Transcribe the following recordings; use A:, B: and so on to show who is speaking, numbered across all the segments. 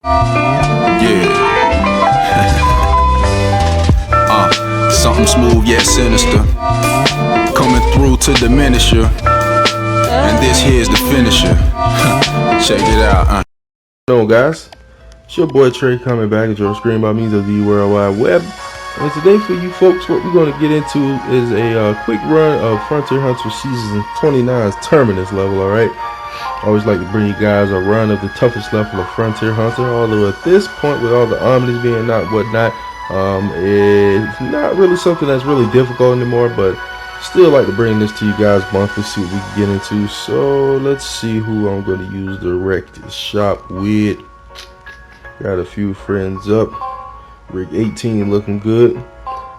A: Something smooth yet sinister, coming through to diminish you, and this here's the finisher. Check it out.
B: Hello guys, it's your boy Trey coming back at your screen by means of the World Wide Web. And today for you folks, what we're going to get into is a quick run of Frontier Hunter Season 29's Terminus level, alright? I always like to bring you guys a run of the toughest level of Frontier Hunter, although at this point with all the omnis being not whatnot, it's not really something that's really difficult anymore, but still like to bring this to you guys monthly, see what we can get into. So let's see who I'm going to use to wreck this shop with. Got a few friends up. Rig 18 looking good.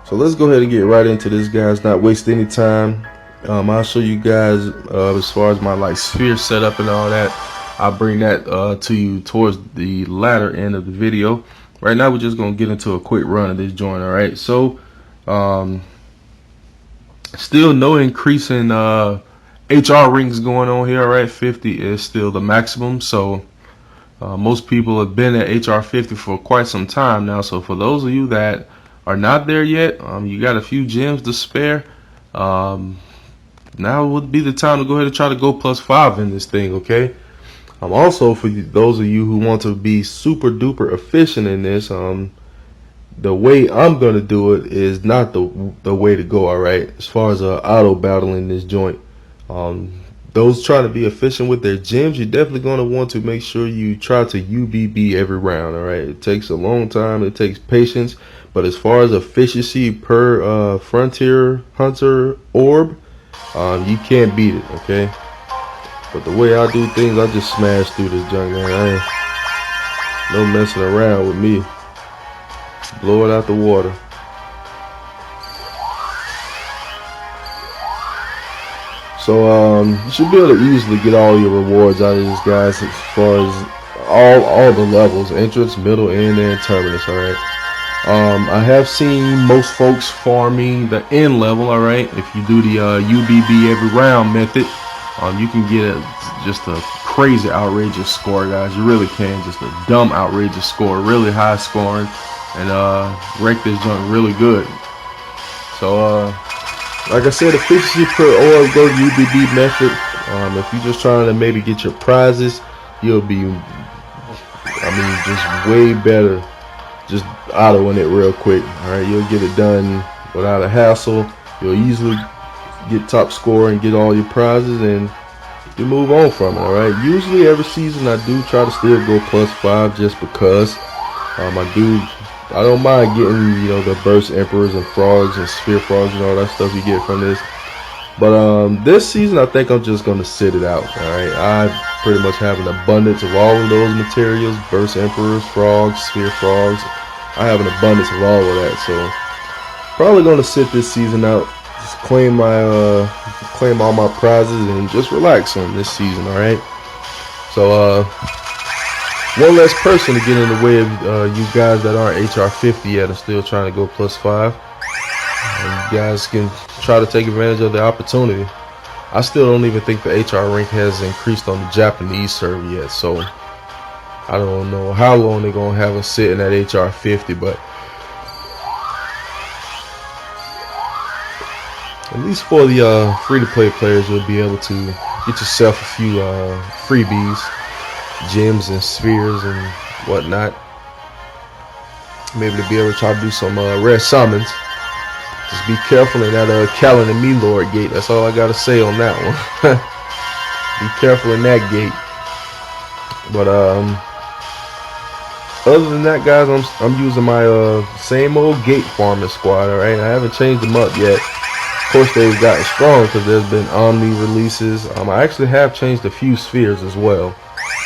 B: So let's go ahead and get right into this, guys, not waste any time. I'll show you guys as far as my sphere setup and all that. I'll bring that to you towards the latter end of the video. Right now we're just gonna get into a quick run of this joint. All right, so still no increase in HR rings going on here. All right, 50 is still the maximum. So most people have been at HR 50 for quite some time now. So for those of you that are not there yet, you got a few gems to spare. Now would be the time to go ahead and try to go +5 in this thing, okay? Also, for those of you who want to be super duper efficient in this, the way I'm gonna do it is not the way to go. All right, as far as auto battling this joint, those trying to be efficient with their gems, you're definitely gonna want to make sure you try to UBB every round. All right, it takes a long time, it takes patience, but as far as efficiency per Frontier Hunter orb, you can't beat it, okay? But the way I do things, I just smash through this junk, man. I ain't no messing around with me. Blow it out the water. So you should be able to easily get all your rewards out of this, guys, as far as all the levels, entrance, middle, end, and terminus. All right. I have seen most folks farming the end level. All right, if you do the UBB every round method, you can get just a crazy outrageous score, guys. You really can, just a dumb outrageous score, really high scoring, and wreck this junk really good. So like I said, efficiency per orb, go UBB method. If you're just trying to maybe get your prizes, you'll be, just way better just autoing it real quick. All right, you'll get it done without a hassle. You'll easily get top score and get all your prizes, and you move on from it. All right, usually every season I do try to still go +5 just because I don't mind getting, the burst emperors and frogs and sphere frogs and all that stuff you get from this. But this season I think I'm just gonna sit it out. All right, I pretty much have an abundance of all of those materials: burst emperors, frogs, sphere frogs. I have an abundance of all of that, so probably gonna sit this season out, just claim all my prizes and just relax on this season. All right, so one less person to get in the way of you guys that aren't HR 50 yet and still trying to go +5. And you guys can try to take advantage of the opportunity. I still don't even think the HR rank has increased on the Japanese server yet, so I don't know how long they're gonna have us sitting at HR 50, but at least for the free-to-play players, you'll be able to get yourself a few freebies, gems and spheres and whatnot. Maybe to be able to try to do some rare summons. Just be careful in that Callan and Me Lord gate. That's all I gotta say on that one. Be careful in that gate. But other than that, guys, I'm using my same old gate farming squad. All right, I haven't changed them up yet. Of course, they've gotten strong because there's been Omni releases. I actually have changed a few spheres as well.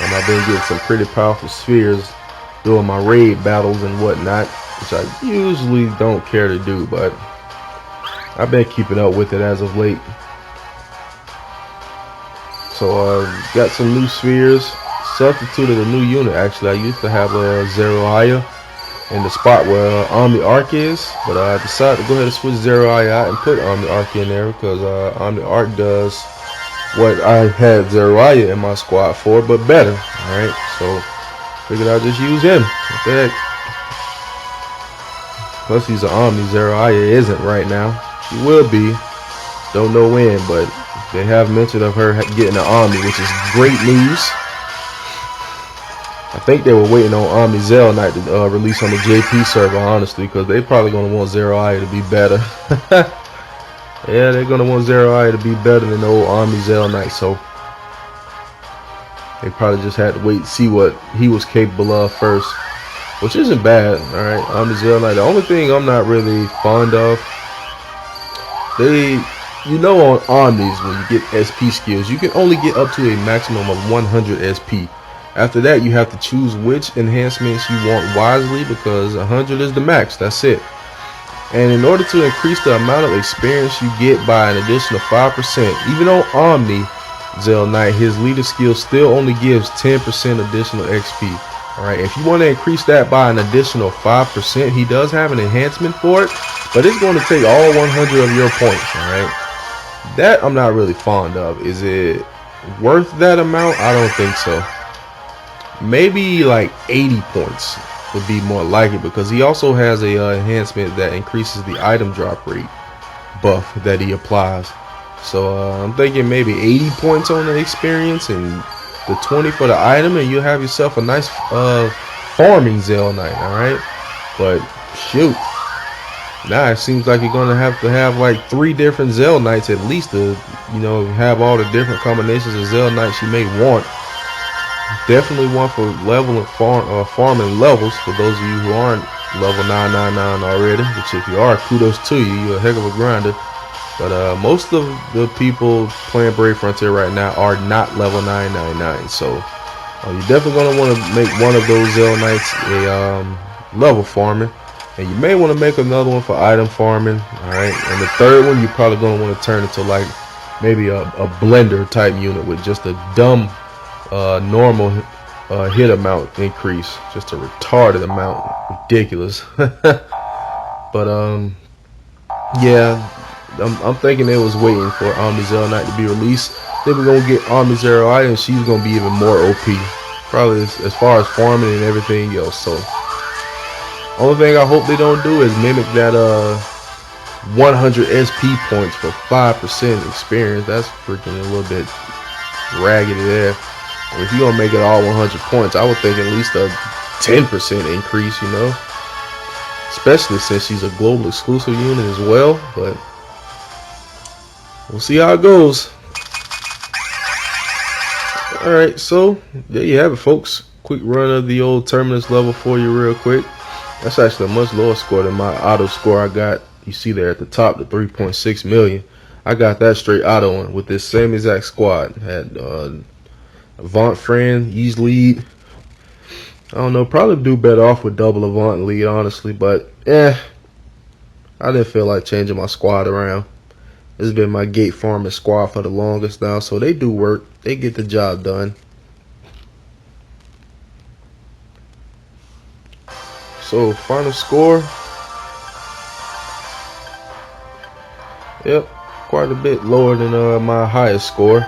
B: I've been getting some pretty powerful spheres doing my raid battles and whatnot, which I usually don't care to do, but I've been keeping up with it as of late. So got some new spheres, substituted a new unit. Actually, I used to have a Zeruiah in the spot where Omni Arc is, but I decided to go ahead and switch Zeruiah out and put Omni Arc in there because Omni Arc does what I had Zeruiah in my squad for, but better. Alright, so Figured I'd just use him. What the heck? Plus he's an Omni. Zero isn't right now. She will be. Don't know when, but they have mentioned of her getting an Omni, which is great news. I think they were waiting on Omni Zell Knight to release on the JP server, honestly, because they probably going to want Zero to be better. Yeah, they're going to want Zero to be better than the old Omni Zell Knight, so they probably just had to wait and see what he was capable of first, which isn't bad. All right, Omni Zell Knight. The only thing I'm not really fond of, on Omnis, when you get SP skills, you can only get up to a maximum of 100 SP. After that, you have to choose which enhancements you want wisely, because 100 is the max. That's it. And in order to increase the amount of experience you get by an additional 5%, even on Omni Zell Knight, his leader skill still only gives 10% additional XP. Alright, if you want to increase that by an additional 5%, he does have an enhancement for it, but it's going to take all 100 of your points. Alright, that I'm not really fond of. Is it worth that amount? I don't think so. Maybe like 80 points would be more like it, because he also has a enhancement that increases the item drop rate buff that he applies. So I'm thinking maybe 80 points on the experience and the 20 for the item, and you'll have yourself a nice farming Zell Knight. Alright, but shoot, now it seems like you're gonna have to have like 3 different Zell Knights at least to, have all the different combinations of Zell Knights you may want. Definitely one for level and farming levels, for those of you who aren't level 999 already, which if you are, kudos to you, you're a heck of a grinder. But most of the people playing Brave Frontier right now are not level 999, so you're definitely going to want to make one of those Zell Knights a level farming, and you may want to make another one for item farming. Alright, and the third one you're probably going to want to turn into like maybe a blender type unit with just a dumb normal hit amount increase, just a retarded amount, ridiculous. But yeah, I'm thinking they was waiting for Omni Zell Knight to be released. They were gonna get Omni Zero and she's gonna be even more OP, probably as far as farming and everything else. So only thing I hope they don't do is mimic that 100 SP points for 5% experience. That's freaking a little bit raggedy there. If you're gonna make it all 100 points, I would think at least a 10% increase, especially since she's a global exclusive unit as well. But we'll see how it goes. Alright, so there you have it, folks. Quick run of the old Terminus level for you real quick. That's actually a much lower score than my auto score I got. You see there at the top, the 3.6 million. I got that straight auto on with this same exact squad. Had Avant friend, Ease lead. I don't know, probably do better off with double Avant lead, honestly, but I didn't feel like changing my squad around. This has been my gate farming squad for the longest now, so they do work. They get the job done. So final score, yep, quite a bit lower than my highest score.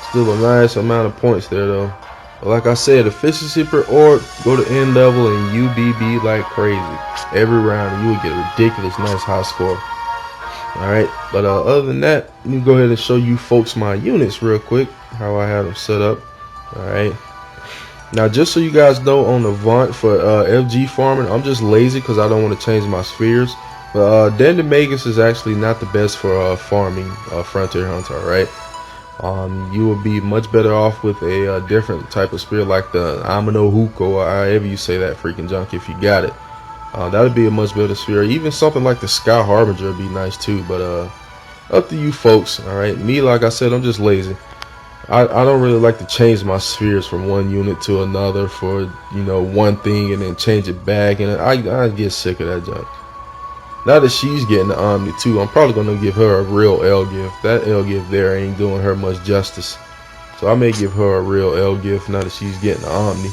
B: Still a nice amount of points there though. But like I said, efficiency per orc, go to end level and UBB like crazy every round, and you will get a ridiculous nice high score. Alright, but other than that, let me go ahead and show you folks my units real quick, how I have them set up. Alright, now just so you guys know, on the Avant for FG farming, I'm just lazy because I don't want to change my spheres. But Dandamagus is actually not the best for farming Frontier Hunter. Alright, you will be much better off with a different type of spear like the Amino Hook, or however you say that freaking junk, if you got it. That would be a much better spear. Even something like the Sky Harbinger would be nice too, but up to you folks. Alright, me, like I said, I'm just lazy. I don't really like to change my spheres from one unit to another for one thing and then change it back, and I get sick of that junk. Now that she's getting the Omni too, I'm probably going to give her a real L gift. That L gift there ain't doing her much justice, so I may give her a real L gift now that she's getting the Omni.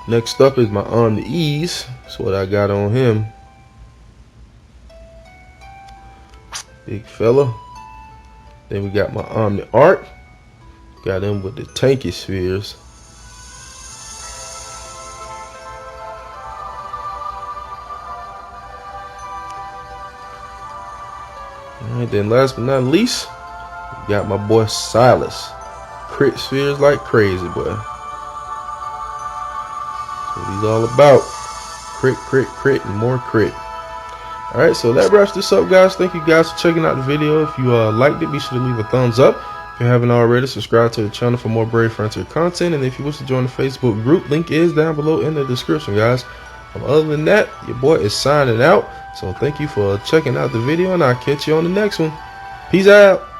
B: Next up is my Omni Ease. That's what I got on him. Big fella. Then we got my Omni Art. Got them with the tanky spheres. Alright, then last but not least, got my boy Silas. Crit spheres like crazy, boy. That's what he's all about. Crit, crit, crit, and more crit. Alright, so that wraps this up, guys. Thank you guys for checking out the video. If you liked it, be sure to leave a thumbs up. If you haven't already, subscribe to the channel for more Brave Frontier content. And if you wish to join the Facebook group, link is down below in the description, guys. Other than that, your boy is signing out. So thank you for checking out the video, and I'll catch you on the next one. Peace out.